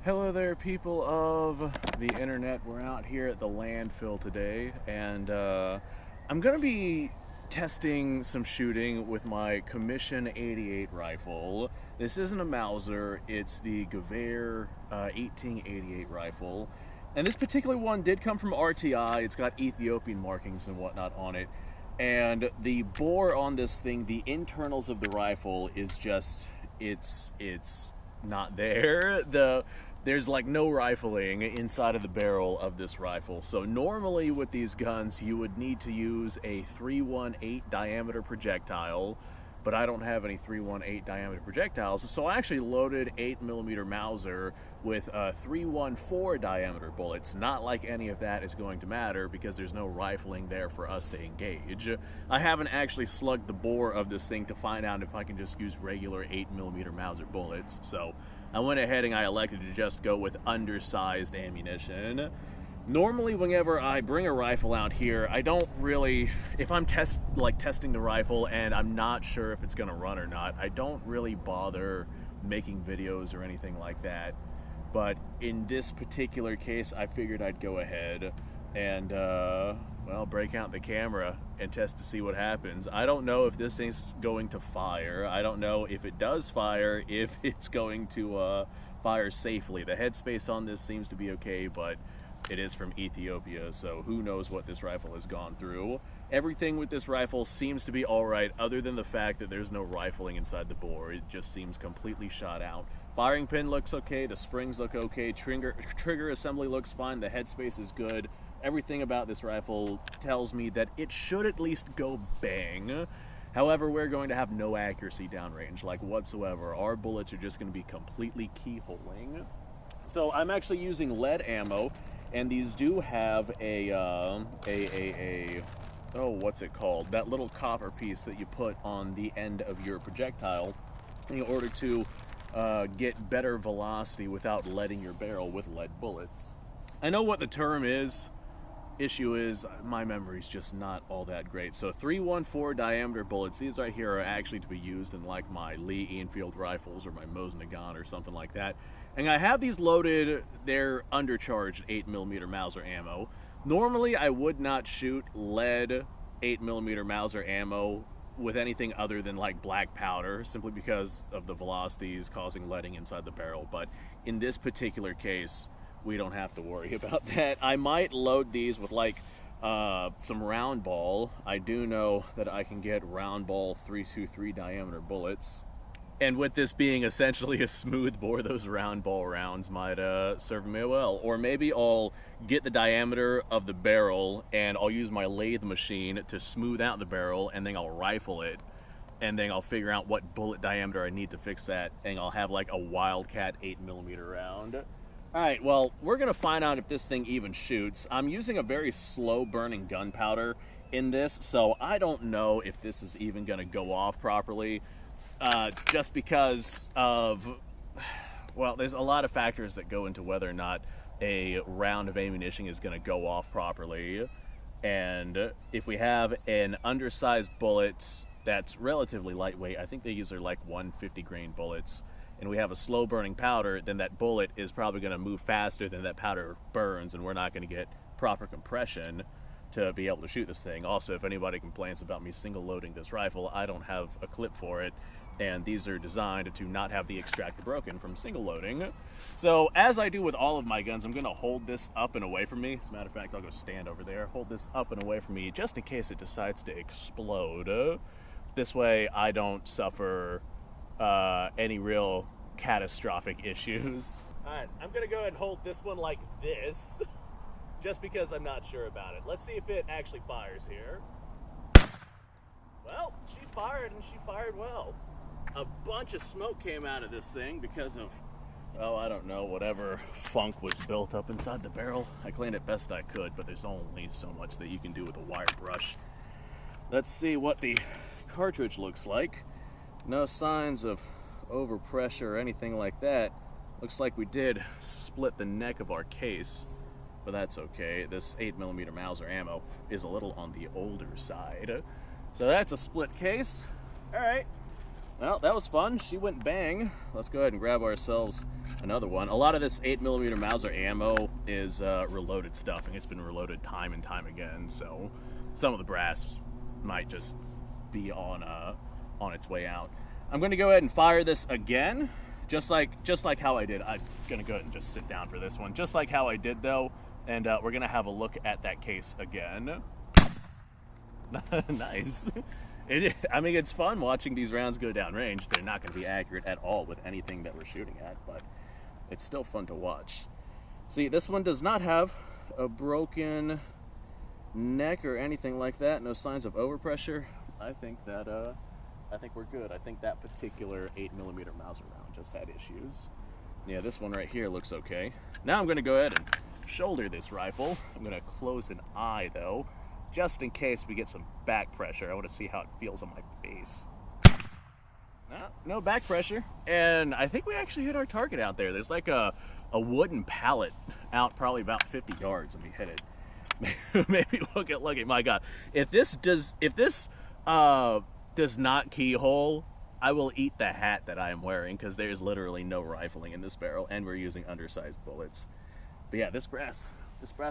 Hello there, people of the internet. We're out here at the landfill today, and I'm going to be testing some shooting with my Commission 88 rifle. This isn't a Mauser, it's the Gewehr 1888 rifle. And this particular one did come from RTI. It's got Ethiopian markings and whatnot on it. And the bore on this thing, the internals of the rifle is just, it's not there. There's like no rifling inside of the barrel of this rifle. So normally with these guns you would need to use a 318 diameter projectile, but I don't have any 318 diameter projectiles, so I actually loaded 8mm Mauser with 314 diameter bullets. Not like any of that is going to matter because there's no rifling there for us to engage. I haven't actually slugged the bore of this thing to find out if I can just use regular 8mm Mauser bullets, so I went ahead and I elected to just go with undersized ammunition. Normally, whenever I bring a rifle out here, I don't really, if I'm testing the rifle and I'm not sure if it's gonna run or not, I don't really bother making videos or anything like that. But in this particular case, I figured I'd go ahead and, well, break out the camera and test to see what happens. I don't know if this thing's going to fire. I don't know if it does fire, if it's going to fire safely. The headspace on this seems to be okay, but it is from Ethiopia, so who knows what this rifle has gone through. Everything with this rifle seems to be alright, other than the fact that there's no rifling inside the bore. It just seems completely shot out. Firing pin looks okay, the springs look okay, trigger assembly looks fine, the headspace is good. Everything about this rifle tells me that it should at least go bang. However, we're going to have no accuracy downrange, like whatsoever. Our bullets are just going to be completely keyholing. So I'm actually using lead ammo, and these do have oh, what's it called? That little copper piece that you put on the end of your projectile in order to get better velocity without leading your barrel with lead bullets. I know what the term is. Issue is, my memory's just not all that great. So 314 diameter bullets, these right here are actually to be used in like my Lee Enfield rifles or my Mosin Nagant or something like that. And I have these loaded, they're undercharged 8mm Mauser ammo. Normally I would not shoot lead 8mm Mauser ammo with anything other than like black powder, simply because of the velocities causing leading inside the barrel. But in this particular case, we don't have to worry about that. I might load these with like some round ball. I do know that I can get round ball 323 diameter bullets. And with this being essentially a smooth bore, those round ball rounds might serve me well. Or maybe I'll get the diameter of the barrel and I'll use my lathe machine to smooth out the barrel, and then I'll rifle it. And then I'll figure out what bullet diameter I need to fix that, and I'll have like a Wildcat 8mm round. Alright, well, we're going to find out if this thing even shoots. I'm using a very slow-burning gunpowder in this, so I don't know if this is even going to go off properly, just because of, well, there's a lot of factors that go into whether or not a round of ammunition is going to go off properly. And if we have an undersized bullet that's relatively lightweight, I think these are like 150 grain bullets, and we have a slow burning powder, then that bullet is probably going to move faster than that powder burns, and we're not going to get proper compression to be able to shoot this thing. Also, if anybody complains about me single loading this rifle, I don't have a clip for it, and these are designed to not have the extractor broken from single loading. So as I do with all of my guns, I'm going to hold this up and away from me. As a matter of fact, I'll go stand over there, hold this up and away from me just in case it decides to explode. This way I don't suffer any real catastrophic issues. Alright, I'm gonna go ahead and hold this one like this, just because I'm not sure about it. Let's see if it actually fires here. Well, she fired, and she fired well. A bunch of smoke came out of this thing because of, oh, I don't know, whatever funk was built up inside the barrel. I cleaned it best I could, but there's only so much that you can do with a wire brush. Let's see what the cartridge looks like. No signs of overpressure or anything like that. Looks like we did split the neck of our case, but that's okay. This 8mm Mauser ammo is a little on the older side. So that's a split case. Alright, Well, that was fun. She went bang. Let's go ahead and grab ourselves another one. A lot of this 8mm Mauser ammo is reloaded stuff, and it's been reloaded time and time again, so some of the brass might just be on its way out. I'm going to go ahead and fire this again, just like how I did. I'm going to go ahead and just sit down for this one, just like how I did, though, and we're going to have a look at that case again. Nice. I mean, it's fun watching these rounds go down range. They're not going to be accurate at all with anything that we're shooting at, but it's still fun to watch. See, this one does not have a broken neck or anything like that. No signs of overpressure. I think we're good. I think that particular 8mm Mauser round just had issues. Yeah, this one right here looks okay. Now I'm going to go ahead and shoulder this rifle. I'm going to close an eye, though, just in case we get some back pressure. I want to see how it feels on my face. No back pressure. And I think we actually hit our target out there. There's like a wooden pallet out probably about 50 yards and we hit it. Maybe we'll get lucky. My God. If this does not keyhole, I will eat the hat that I am wearing, because there's literally no rifling in this barrel and we're using undersized bullets. But yeah, this brass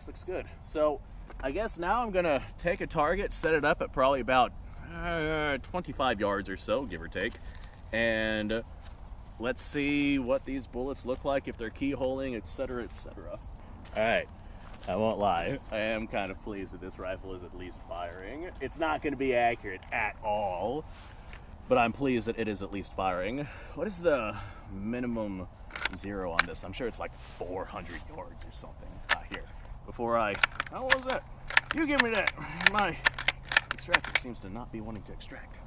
looks good. So I guess now I'm gonna take a target, set it up at probably about 25 yards or so, give or take, and let's see what these bullets look like, if they're keyholing, etc., etc. Alright, I won't lie, I am kind of pleased that this rifle is at least firing. It's not going to be accurate at all, but I'm pleased that it is at least firing. What is the minimum zero on this? I'm sure it's like 400 yards or something. Here, before oh, what was that? You give me that. My extractor seems to not be wanting to extract.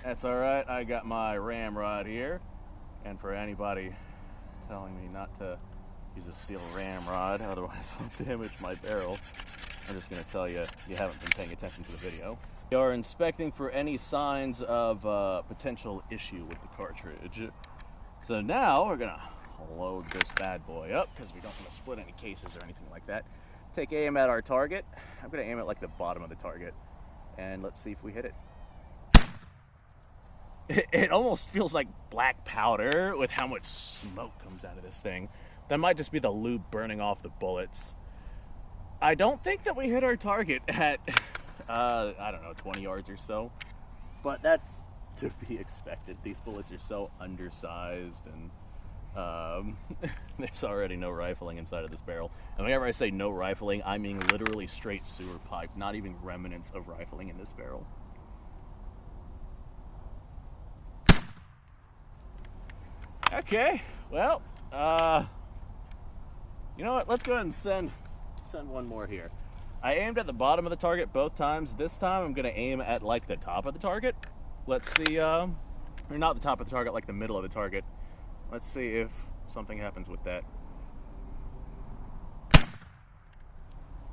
That's all right. I got my ramrod here, and for anybody telling me not to use a steel ramrod, otherwise I'll damage my barrel, I'm just going to tell you, you haven't been paying attention to the video. We are inspecting for any signs of potential issue with the cartridge. So now we're going to load this bad boy up, because we don't want to split any cases or anything like that. Take aim at our target. I'm going to aim at like the bottom of the target, and let's see if we hit it. It almost feels like black powder with how much smoke comes out of this thing. That might just be the lube burning off the bullets. I don't think that we hit our target at, I don't know, 20 yards or so. But that's to be expected. These bullets are so undersized, and there's already no rifling inside of this barrel. And whenever I say no rifling, I mean literally straight sewer pipe, not even remnants of rifling in this barrel. Okay, well, you know what, let's go ahead and send one more here. I aimed at the bottom of the target both times. This time I'm going to aim at like the top of the target. Let's see, or not the top of the target, like the middle of the target. Let's see if something happens with that.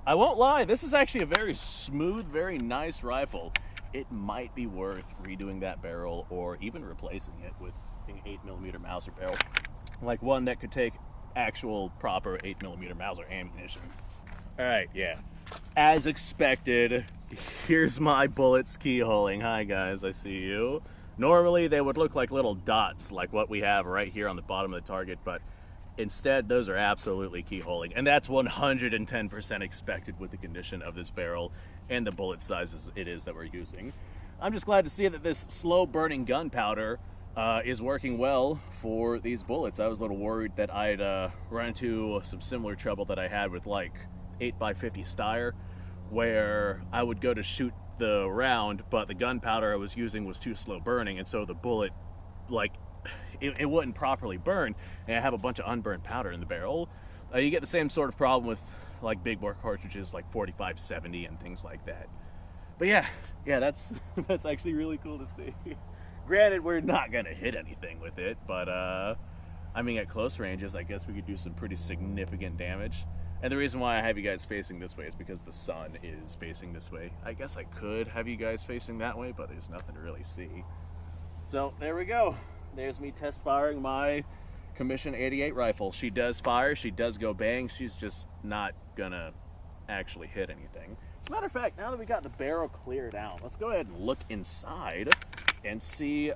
I won't lie, this is actually a very smooth, very nice rifle. It might be worth redoing that barrel or even replacing it with an 8mm Mauser barrel. Like one that could take actual proper 8mm Mauser ammunition. Alright, yeah. As expected, here's my bullets keyholing. Hi guys, I see you. Normally they would look like little dots like what we have right here on the bottom of the target, but instead those are absolutely keyholing. And that's 110% expected with the condition of this barrel and the bullet sizes it is that we're using. I'm just glad to see that this slow burning gunpowder is working well for these bullets. I was a little worried that I'd run into some similar trouble that I had with like 8x50 Steyr, where I would go to shoot the round, but the gunpowder I was using was too slow burning, and so the bullet, like, it wouldn't properly burn, and I have a bunch of unburned powder in the barrel. You get the same sort of problem with like big bore cartridges like 4570 and things like that. But yeah, that's actually really cool to see. Granted, we're not gonna hit anything with it, but I mean, at close ranges, I guess we could do some pretty significant damage. And the reason why I have you guys facing this way is because the sun is facing this way. I guess I could have you guys facing that way, but there's nothing to really see. So there we go. There's me test firing my Commission 88 rifle. She does fire, she does go bang, she's just not gonna actually hit anything. As a matter of fact, now that we got the barrel cleared out, let's go ahead and look inside and see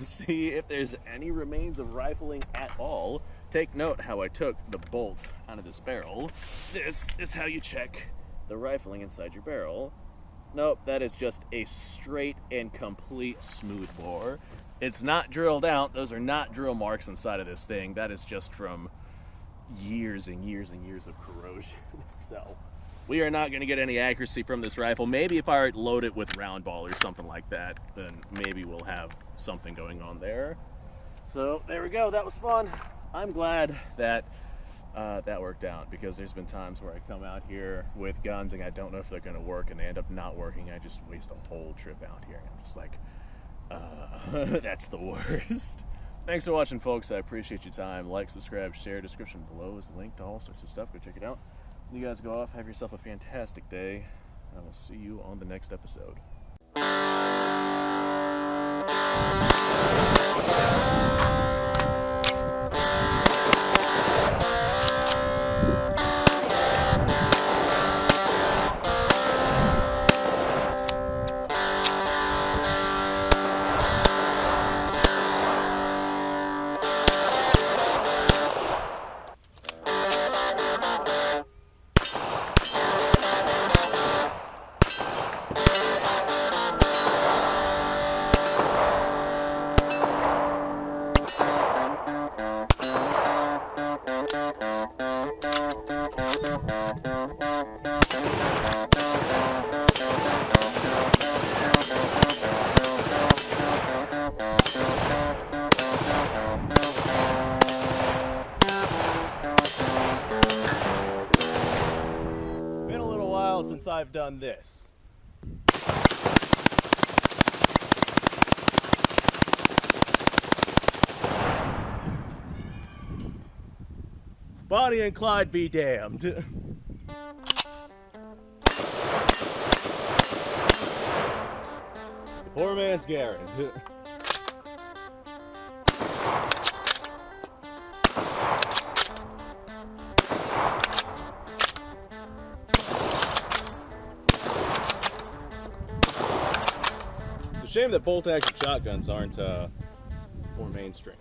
see if there's any remains of rifling at all. Take note how I took the bolt out of this barrel. This is how you check the rifling inside your barrel. Nope, that is just a straight and complete smooth bore. It's not drilled out. Those are not drill marks inside of this thing. That is just from years and years and years of corrosion. So we are not going to get any accuracy from this rifle. Maybe if I load it with round ball or something like that, then maybe we'll have something going on there. So there we go. That was fun. I'm glad that that worked out, because there's been times where I come out here with guns and I don't know if they're going to work, and they end up not working. I just waste a whole trip out here. I'm just like, that's the worst. Thanks for watching, folks. I appreciate your time. Like, subscribe, share. Description below is a link to all sorts of stuff. Go check it out. You guys go off. Have yourself a fantastic day. I will see you on the next episode. Been a little while since I've done this. Bonnie and Clyde be damned. Poor man's Garrett. It's a shame that bolt-action shotguns aren't more mainstream.